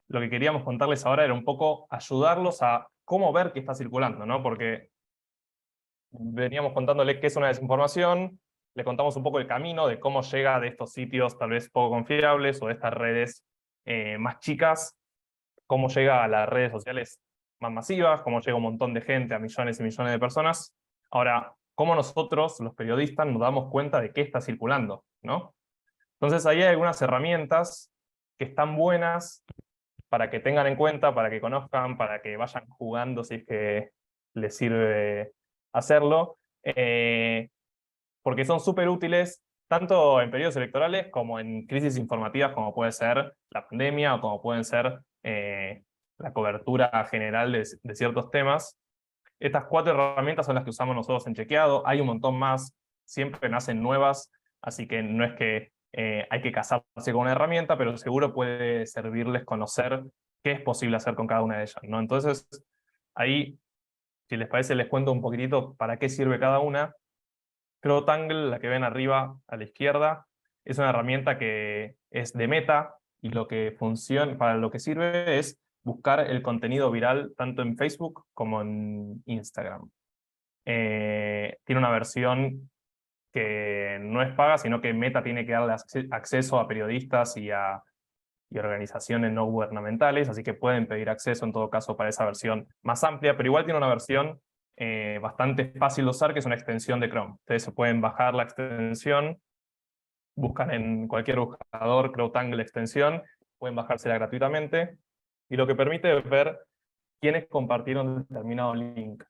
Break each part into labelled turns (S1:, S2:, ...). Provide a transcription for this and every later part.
S1: lo que queríamos contarles ahora era un poco ayudarlos a cómo ver qué está circulando, ¿no? Porque veníamos contándole qué es una desinformación, le contamos un poco el camino de cómo llega de estos sitios tal vez poco confiables o de estas redes más chicas, cómo llega a las redes sociales más masivas, cómo llega un montón de gente, a millones y millones de personas. Ahora, cómo nosotros, los periodistas, nos damos cuenta de qué está circulando, ¿no? Entonces, ahí hay algunas herramientas que están buenas para que tengan en cuenta, para que conozcan, para que vayan jugando si es que les sirve hacerlo, porque son súper útiles tanto en periodos electorales como en crisis informativas, como puede ser la pandemia o como pueden ser la cobertura general de ciertos temas. Estas 4 herramientas son las que usamos nosotros en Chequeado. Hay un montón más, siempre nacen nuevas, así que no es que hay que casarse con una herramienta, pero seguro puede servirles conocer qué es posible hacer con cada una de ellas, ¿no? Entonces, ahí, si les parece, les cuento un poquitito para qué sirve cada una. CrowdTangle, la que ven arriba a la izquierda, es una herramienta que es de Meta y lo que funciona, para lo que sirve es buscar el contenido viral tanto en Facebook como en Instagram. Tiene una versión que no es paga, sino que Meta tiene que darle acceso a periodistas y organizaciones no gubernamentales, así que pueden pedir acceso en todo caso para esa versión más amplia, pero igual tiene una versión bastante fácil de usar, que es una extensión de Chrome. Ustedes se pueden bajar la extensión, buscan en cualquier buscador CrowdTangle extensión, pueden bajársela gratuitamente, y lo que permite es ver quiénes compartieron determinado link.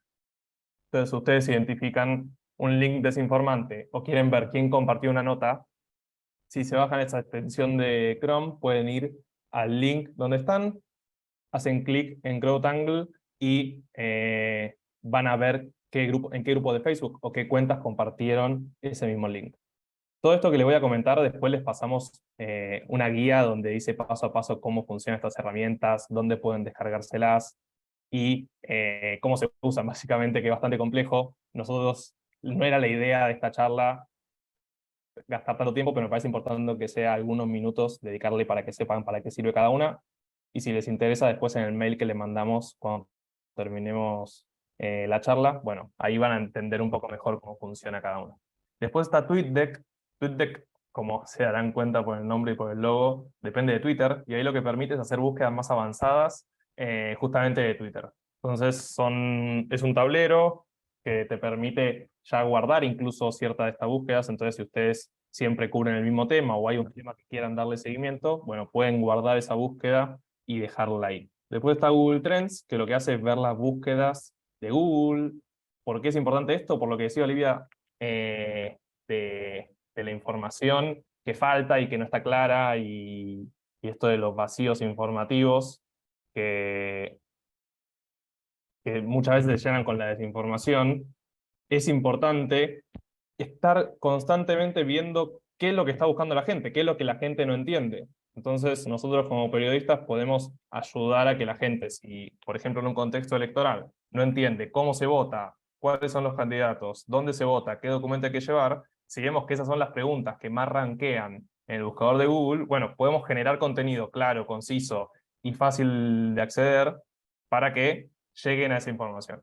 S1: Entonces ustedes identifican un link desinformante o quieren ver quién compartió una nota. Si se bajan esa extensión de Chrome, pueden ir al link donde están, hacen clic en CrowdTangle y van a ver en qué grupo de Facebook o qué cuentas compartieron ese mismo link. Todo esto que les voy a comentar, después les pasamos una guía donde dice paso a paso cómo funcionan estas herramientas, dónde pueden descargárselas y cómo se usan, básicamente, que es bastante complejo. Nosotros, no era la idea de esta charla gastar tanto tiempo, pero me parece importante que sea algunos minutos dedicarle para que sepan para qué sirve cada una. Y si les interesa, después en el mail que les mandamos cuando terminemos la charla, bueno, ahí van a entender un poco mejor cómo funciona cada una. Después está TweetDeck. TweetDeck, como se darán cuenta por el nombre y por el logo, depende de Twitter, y ahí lo que permite es hacer búsquedas más avanzadas justamente de Twitter. Entonces es un tablero que te permite ya guardar incluso ciertas de estas búsquedas. Entonces, si ustedes siempre cubren el mismo tema o hay un tema que quieran darle seguimiento, bueno, pueden guardar esa búsqueda y dejarla ahí. Después está Google Trends, que lo que hace es ver las búsquedas de Google. ¿Por qué es importante esto? Por lo que decía Olivia, de la información que falta y que no está clara, y esto de los vacíos informativos que muchas veces se llenan con la desinformación. Es importante estar constantemente viendo qué es lo que está buscando la gente, qué es lo que la gente no entiende. Entonces, nosotros como periodistas podemos ayudar a que la gente, si, por ejemplo, en un contexto electoral, no entiende cómo se vota, cuáles son los candidatos, dónde se vota, qué documento hay que llevar, si vemos que esas son las preguntas que más rankean en el buscador de Google, bueno, podemos generar contenido claro, conciso y fácil de acceder para que lleguen a esa información.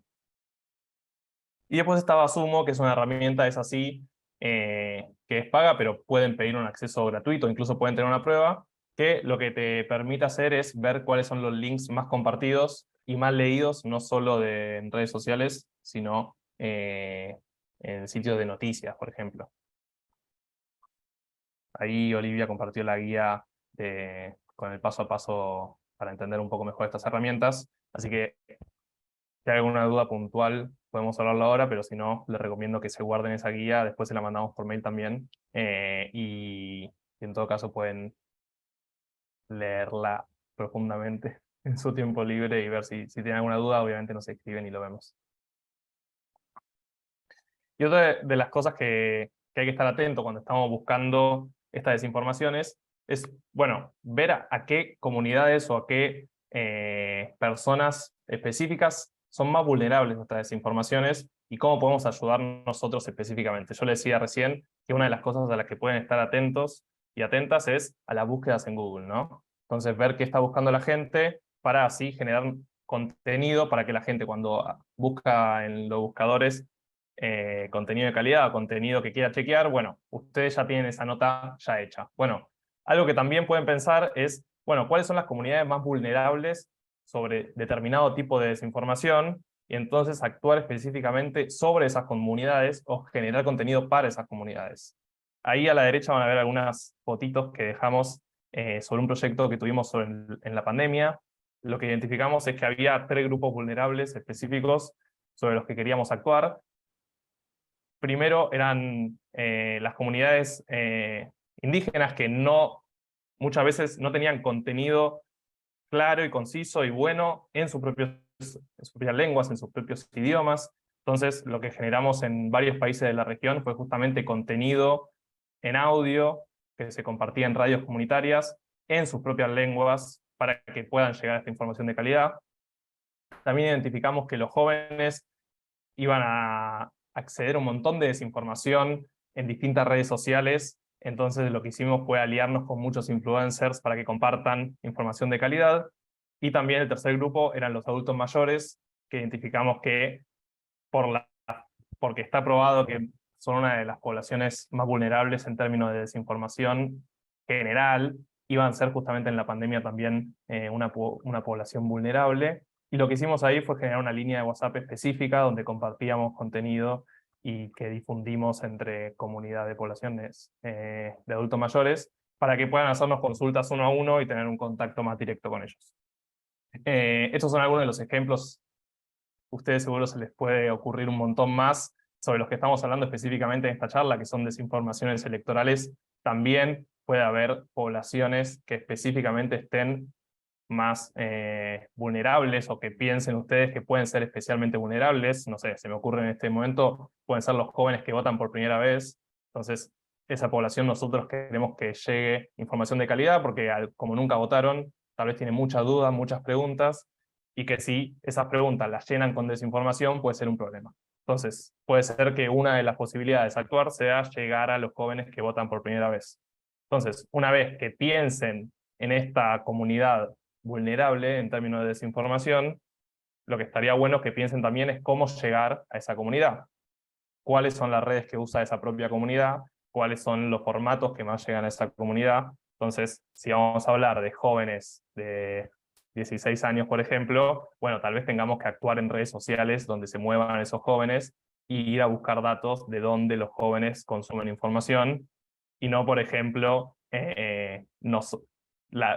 S1: Y después estaba Sumo, que es una herramienta, es así, que es paga, pero pueden pedir un acceso gratuito, incluso pueden tener una prueba, que lo que te permite hacer es ver cuáles son los links más compartidos y más leídos, no solo en redes sociales, sino en sitios de noticias, por ejemplo. Ahí Olivia compartió la guía con el paso a paso para entender un poco mejor estas herramientas, así que si hay alguna duda puntual, podemos hablarlo ahora, pero si no, les recomiendo que se guarden esa guía, después se la mandamos por mail también, y en todo caso pueden leerla profundamente en su tiempo libre y ver si tienen alguna duda, obviamente nos escriben y lo vemos. Y otra de las cosas que hay que estar atento cuando estamos buscando estas desinformaciones es, bueno, ver a qué comunidades o a qué personas específicas son más vulnerables a estas desinformaciones y cómo podemos ayudar nosotros específicamente. Yo les decía recién que una de las cosas a las que pueden estar atentos y atentas es a las búsquedas en Google, ¿no? Entonces, ver qué está buscando la gente para así generar contenido para que la gente cuando busca en los buscadores contenido de calidad, contenido que quiera chequear, bueno, ustedes ya tienen esa nota ya hecha. Bueno, algo que también pueden pensar es, bueno, ¿cuáles son las comunidades más vulnerables sobre determinado tipo de desinformación? Y entonces actuar específicamente sobre esas comunidades o generar contenido para esas comunidades. Ahí a la derecha van a ver algunas fotitos que dejamos sobre un proyecto que tuvimos en la pandemia. Lo que identificamos es que había 3 grupos vulnerables específicos sobre los que queríamos actuar. Primero eran las comunidades indígenas que muchas veces no tenían contenido claro y conciso y bueno en sus propias lenguas, en sus propios idiomas. Entonces, lo que generamos en varios países de la región fue justamente contenido en audio que se compartía en radios comunitarias en sus propias lenguas para que puedan llegar a esta información de calidad. También identificamos que los jóvenes iban a acceder a un montón de desinformación en distintas redes sociales. Entonces lo que hicimos fue aliarnos con muchos influencers para que compartan información de calidad. Y también el tercer grupo eran los adultos mayores, que identificamos que porque está probado que son una de las poblaciones más vulnerables en términos de desinformación general, iban a ser justamente en la pandemia también una población vulnerable. Y lo que hicimos ahí fue generar una línea de WhatsApp específica donde compartíamos contenido y que difundimos entre comunidad de poblaciones de adultos mayores para que puedan hacernos consultas uno a uno y tener un contacto más directo con ellos. Estos son algunos de los ejemplos. Ustedes seguro se les puede ocurrir un montón más sobre los que estamos hablando específicamente en esta charla, que son desinformaciones electorales. También puede haber poblaciones que específicamente estén más vulnerables o que piensen ustedes que pueden ser especialmente vulnerables. No sé, se me ocurre en este momento, pueden ser los jóvenes que votan por primera vez. Entonces, esa población nosotros queremos que llegue información de calidad porque como nunca votaron, tal vez tienen muchas dudas, muchas preguntas, y que si esas preguntas las llenan con desinformación puede ser un problema. Entonces, puede ser que una de las posibilidades de actuar sea llegar a los jóvenes que votan por primera vez. Entonces, una vez que piensen en esta comunidad vulnerable en términos de desinformación, lo que estaría bueno que piensen también es cómo llegar a esa comunidad. Cuáles son las redes que usa esa propia comunidad, cuáles son los formatos que más llegan a esa comunidad. Entonces, si vamos a hablar de jóvenes de 16 años, por ejemplo, bueno, tal vez tengamos que actuar en redes sociales donde se muevan esos jóvenes y ir a buscar datos de dónde los jóvenes consumen información y no, por ejemplo,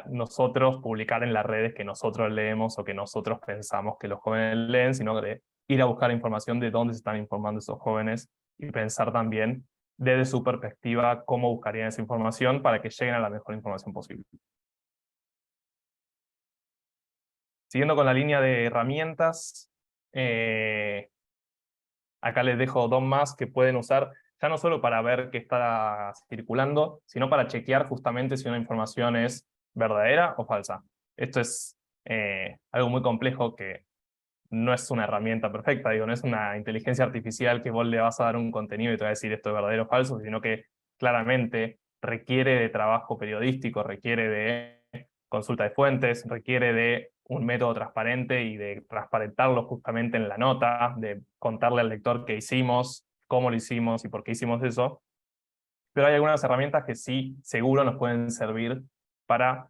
S1: nosotros publicar en las redes que nosotros leemos o que nosotros pensamos que los jóvenes leen, sino de ir a buscar información de dónde se están informando esos jóvenes y pensar también desde su perspectiva cómo buscarían esa información para que lleguen a la mejor información posible. Siguiendo con la línea de herramientas, acá les dejo 2 más que pueden usar, ya no solo para ver qué está circulando, sino para chequear justamente si una información es verdadera o falsa. Esto es algo muy complejo que no es una herramienta perfecta, digo, no es una inteligencia artificial que vos le vas a dar un contenido y te va a decir esto es verdadero o falso, sino que claramente requiere de trabajo periodístico, requiere de consulta de fuentes, requiere de un método transparente y de transparentarlo justamente en la nota, de contarle al lector qué hicimos, cómo lo hicimos y por qué hicimos eso. Pero hay algunas herramientas que sí, seguro nos pueden servir para,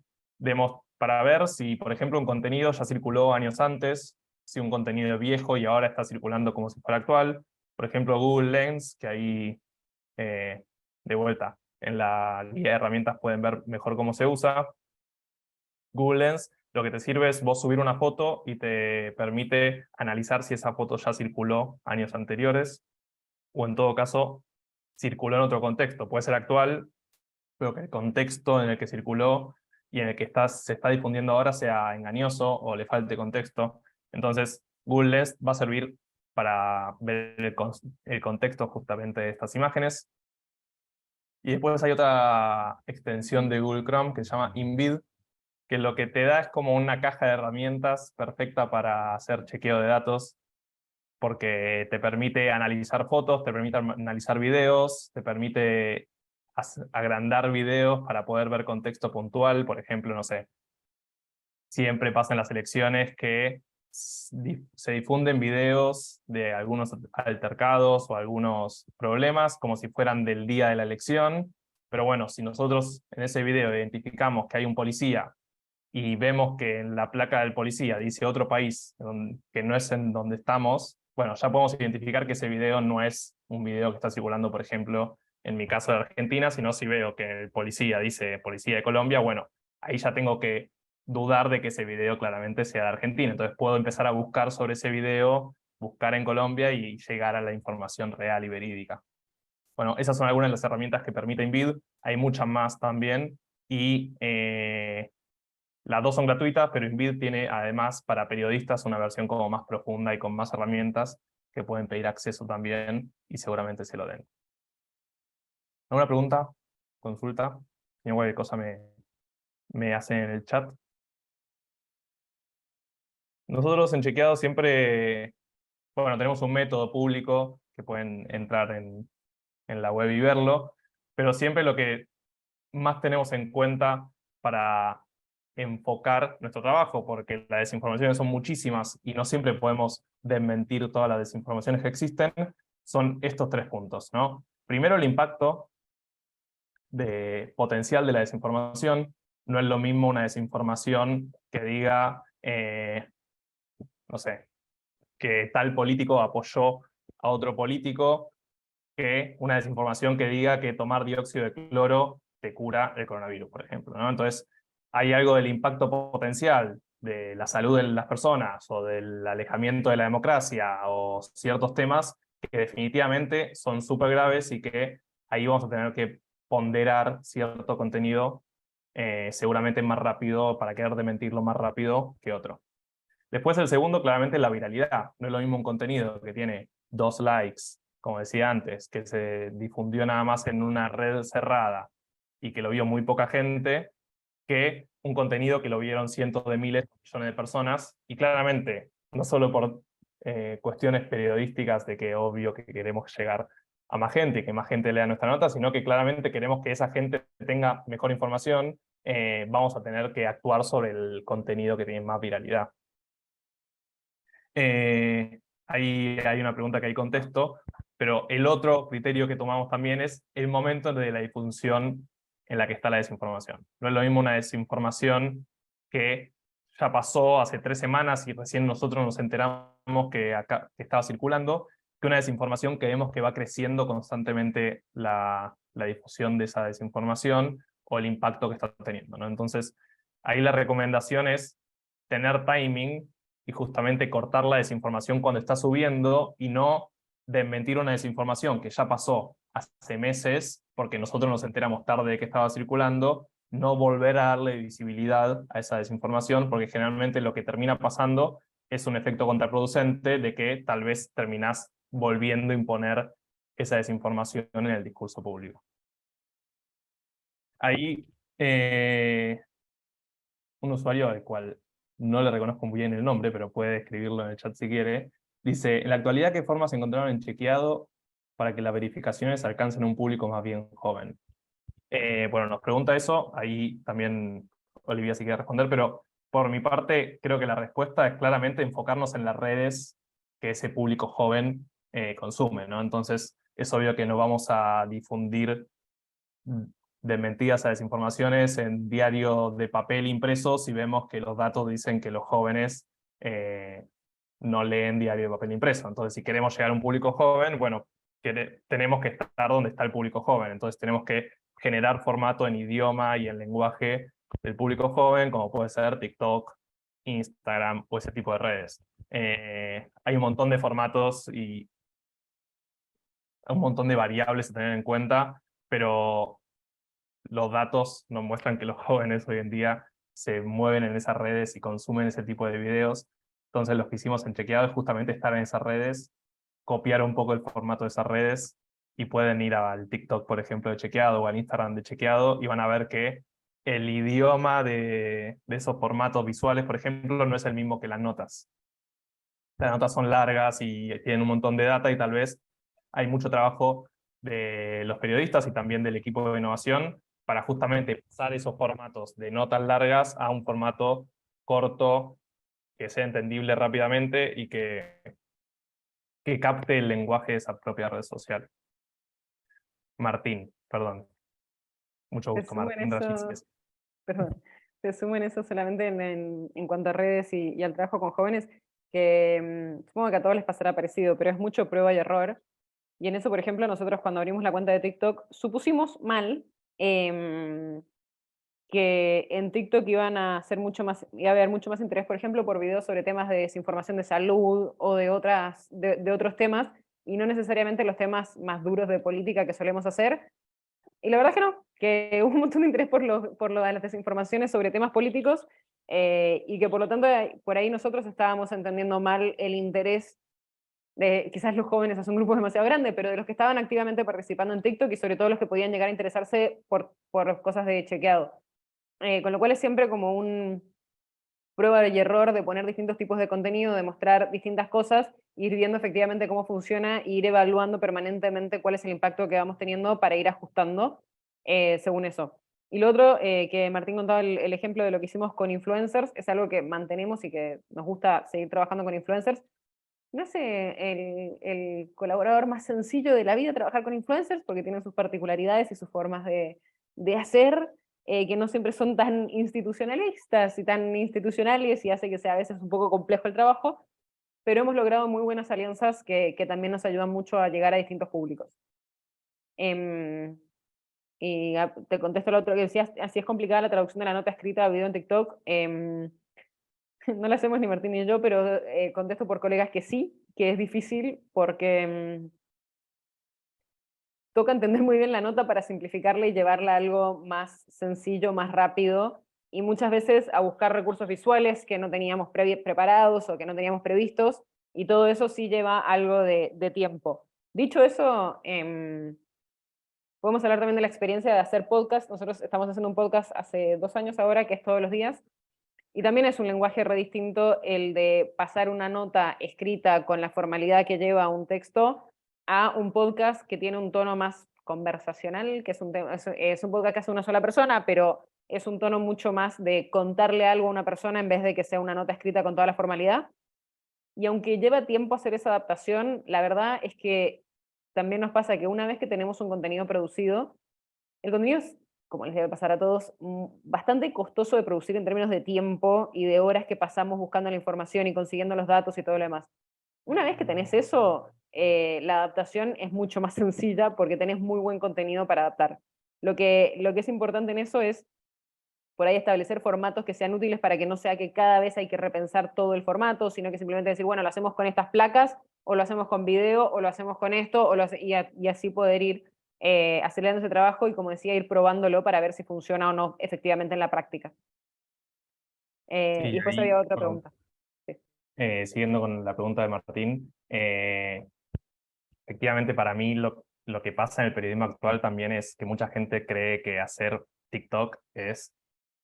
S1: para ver si, por ejemplo, un contenido ya circuló años antes, si un contenido es viejo y ahora está circulando como si fuera actual. Por ejemplo, Google Lens, que ahí, de vuelta, en la guía de herramientas pueden ver mejor cómo se usa. Google Lens lo que te sirve es vos subir una foto y te permite analizar si esa foto ya circuló años anteriores, o en todo caso, circuló en otro contexto. Puede ser actual, pero que el contexto en el que circuló y en el que se está difundiendo ahora sea engañoso o le falte contexto. Entonces, Google Lens va a servir para ver el contexto justamente de estas imágenes. Y después hay otra extensión de Google Chrome que se llama InVid, que lo que te da es como una caja de herramientas perfecta para hacer chequeo de datos, porque te permite analizar fotos, te permite analizar videos, te permite agrandar videos para poder ver contexto puntual. Por ejemplo, no sé, siempre pasa en las elecciones que se difunden videos de algunos altercados o algunos problemas como si fueran del día de la elección, pero bueno, si nosotros en ese video identificamos que hay un policía y vemos que en la placa del policía dice otro país que no es en donde estamos, bueno, ya podemos identificar que ese video no es un video que está circulando, por ejemplo, en mi caso de Argentina, sino si veo que el policía dice policía de Colombia, bueno, ahí ya tengo que dudar de que ese video claramente sea de Argentina. Entonces puedo empezar a buscar sobre ese video, buscar en Colombia y llegar a la información real y verídica. Bueno, esas son algunas de las herramientas que permite InVid. Hay muchas más también. Y las dos son gratuitas, pero InVid tiene además para periodistas una versión como más profunda y con más herramientas que pueden pedir acceso también y seguramente se lo den. ¿Alguna pregunta? ¿Consulta? Si no, cualquier cosa me hacen en el chat. Nosotros en Chequeado siempre, bueno, tenemos un método público que pueden entrar en la web y verlo, pero siempre lo que más tenemos en cuenta para enfocar nuestro trabajo, porque las desinformaciones son muchísimas y no siempre podemos desmentir todas las desinformaciones que existen, son estos tres puntos, ¿no? Primero, el impacto potencial de la desinformación. No es lo mismo una desinformación que diga, no sé, que tal político apoyó a otro político, que una desinformación que diga que tomar dióxido de cloro te cura el coronavirus, por ejemplo, ¿no? Entonces, hay algo del impacto potencial de la salud de las personas o del alejamiento de la democracia o ciertos temas que definitivamente son súper graves y que ahí vamos a tener que ponderar cierto contenido seguramente más rápido para querer desmentirlo más rápido que otro. Después el segundo, claramente, la viralidad. No es lo mismo un contenido que tiene 2 likes, como decía antes, que se difundió nada más en una red cerrada y que lo vio muy poca gente, que un contenido que lo vieron cientos de miles, millones de personas, y claramente, no solo por cuestiones periodísticas de que obvio que queremos llegar a más gente y que más gente lea nuestra nota, sino que claramente queremos que esa gente tenga mejor información, vamos a tener que actuar sobre el contenido que tiene más viralidad. Ahí hay una pregunta que ahí contesto, pero el otro criterio que tomamos también es el momento de la difusión en la que está la desinformación. No es lo mismo una desinformación que ya pasó hace 3 semanas y recién nosotros nos enteramos que estaba circulando, que una desinformación que vemos que va creciendo constantemente la difusión de esa desinformación o el impacto que está teniendo, ¿no? Entonces, ahí la recomendación es tener timing y justamente cortar la desinformación cuando está subiendo y no desmentir una desinformación que ya pasó hace meses, porque nosotros nos enteramos tarde de que estaba circulando, no volver a darle visibilidad a esa desinformación, porque generalmente lo que termina pasando es un efecto contraproducente de que tal vez terminás volviendo a imponer esa desinformación en el discurso público. Ahí, un usuario al cual no le reconozco muy bien el nombre, pero puede escribirlo en el chat si quiere, dice, en la actualidad, ¿qué formas se encontraron en Chequeado para que las verificaciones alcancen un público más bien joven? Bueno, nos pregunta eso, ahí también Olivia si quiere responder, pero por mi parte creo que la respuesta es claramente enfocarnos en las redes que ese público joven consume, ¿no? Entonces es obvio que no vamos a difundir de mentiras a desinformaciones en diario de papel impreso si vemos que los datos dicen que los jóvenes no leen diario de papel impreso. Entonces, si queremos llegar a un público joven, bueno, tenemos que estar donde está el público joven. Entonces, tenemos que generar formato en idioma y en lenguaje del público joven, como puede ser TikTok, Instagram o ese tipo de redes. Hay un montón de formatos y un montón de variables a tener en cuenta, pero los datos nos muestran que los jóvenes hoy en día se mueven en esas redes y consumen ese tipo de videos. Entonces lo que hicimos en Chequeado es justamente estar en esas redes, copiar un poco el formato de esas redes y pueden ir al TikTok, por ejemplo, de Chequeado o al Instagram de Chequeado y van a ver que el idioma de esos formatos visuales, por ejemplo, no es el mismo que las notas. Las notas son largas y tienen un montón de data y tal vez hay mucho trabajo de los periodistas y también del equipo de innovación para justamente pasar esos formatos de notas largas a un formato corto, que sea entendible rápidamente y que capte el lenguaje de esa propia red social. Martín, perdón. Mucho
S2: Te
S1: gusto,
S2: sumo en
S1: Martín Rajitsi.
S2: eso, perdón, te sumo en eso solamente en cuanto a redes y al trabajo con jóvenes, que supongo que a todos les pasará parecido, pero es mucho prueba y error. Y en eso, por ejemplo, nosotros cuando abrimos la cuenta de TikTok, supusimos mal em, que en TikTok iba a haber mucho más interés, por ejemplo, por videos sobre temas de desinformación de salud o de otros temas, y no necesariamente los temas más duros de política que solemos hacer. Y la verdad es que no, que hubo un montón de interés por lo de las desinformaciones sobre temas políticos, y que por lo tanto por ahí nosotros estábamos entendiendo mal el interés de quizás los jóvenes, es un grupo demasiado grande, pero de los que estaban activamente participando en TikTok y sobre todo los que podían llegar a interesarse por cosas de chequeado. Con lo cual es siempre como un prueba y error de poner distintos tipos de contenido, de mostrar distintas cosas, ir viendo efectivamente cómo funciona e ir evaluando permanentemente cuál es el impacto que vamos teniendo para ir ajustando según eso. Y lo otro, que Martín contaba el ejemplo de lo que hicimos con influencers, es algo que mantenemos y que nos gusta seguir trabajando con influencers. No sé, el colaborador más sencillo de la vida trabajar con influencers porque tienen sus particularidades y sus formas de hacer, que no siempre son tan institucionalistas y tan institucionales y hace que sea a veces un poco complejo el trabajo, pero hemos logrado muy buenas alianzas que también nos ayudan mucho a llegar a distintos públicos. Em, te contesto lo otro que decías, así es complicada la traducción de la nota escrita a video en TikTok. No la hacemos ni Martín ni yo, pero contesto por colegas que sí, que es difícil porque toca entender muy bien la nota para simplificarla y llevarla a algo más sencillo, más rápido, y muchas veces a buscar recursos visuales que no teníamos preparados o que no teníamos previstos, y todo eso sí lleva algo de tiempo. Dicho eso, podemos hablar también de la experiencia de hacer podcast. Nosotros estamos haciendo un podcast hace 2 años ahora, que es todos los días, y también es un lenguaje re distinto el de pasar una nota escrita con la formalidad que lleva un texto a un podcast que tiene un tono más conversacional, que es un podcast que hace una sola persona, pero es un tono mucho más de contarle algo a una persona en vez de que sea una nota escrita con toda la formalidad. Y aunque lleva tiempo hacer esa adaptación, la verdad es que también nos pasa que una vez que tenemos un contenido producido, el contenido es, como les debe pasar a todos, bastante costoso de producir en términos de tiempo y de horas que pasamos buscando la información y consiguiendo los datos y todo lo demás. Una vez que tenés eso, la adaptación es mucho más sencilla porque tenés muy buen contenido para adaptar. Lo que es importante en eso es por ahí establecer formatos que sean útiles para que no sea que cada vez hay que repensar todo el formato, sino que simplemente decir, bueno, lo hacemos con estas placas, o lo hacemos con video, o lo hacemos con esto, y así poder ir acelerando ese trabajo y, como decía, ir probándolo para ver si funciona o no efectivamente en la práctica. Y
S1: Sí,
S2: después
S1: ahí,
S2: había otra
S1: perdón.
S2: pregunta. Sí.
S1: Siguiendo con la pregunta de Martín, efectivamente para mí lo que pasa en el periodismo actual también es que mucha gente cree que hacer TikTok es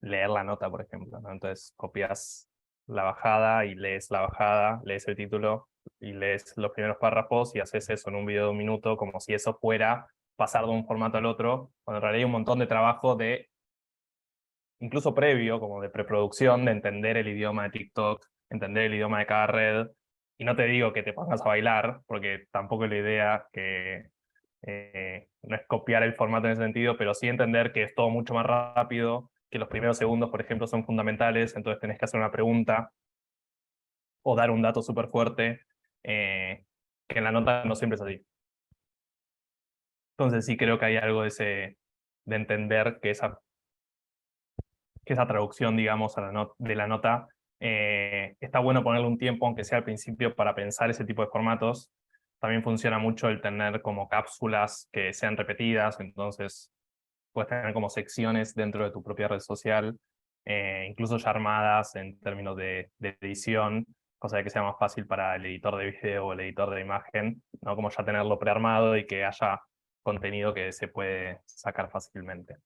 S1: leer la nota, por ejemplo, ¿no? Entonces copias la bajada y lees la bajada, lees el título y lees los primeros párrafos y haces eso en un video de 1 minuto, como si eso fuera pasar de un formato al otro, cuando en realidad hay un montón de trabajo de, incluso previo, como de preproducción, de entender el idioma de TikTok, entender el idioma de cada red. Y no te digo que te pongas a bailar, porque tampoco es la idea que no es copiar el formato en ese sentido, pero sí entender que es todo mucho más rápido, que los primeros segundos, por ejemplo, son fundamentales, entonces tenés que hacer una pregunta o dar un dato súper fuerte, que en la nota no siempre es así. Entonces sí creo que hay algo de entender que esa traducción, digamos, de la nota, está bueno ponerle un tiempo, aunque sea al principio, para pensar ese tipo de formatos. También funciona mucho el tener como cápsulas que sean repetidas, entonces puedes tener como secciones dentro de tu propia red social, incluso ya armadas en términos de edición, cosa de que sea más fácil para el editor de video o el editor de imagen, ¿no? Como ya tenerlo prearmado y que haya contenido que se puede sacar fácilmente.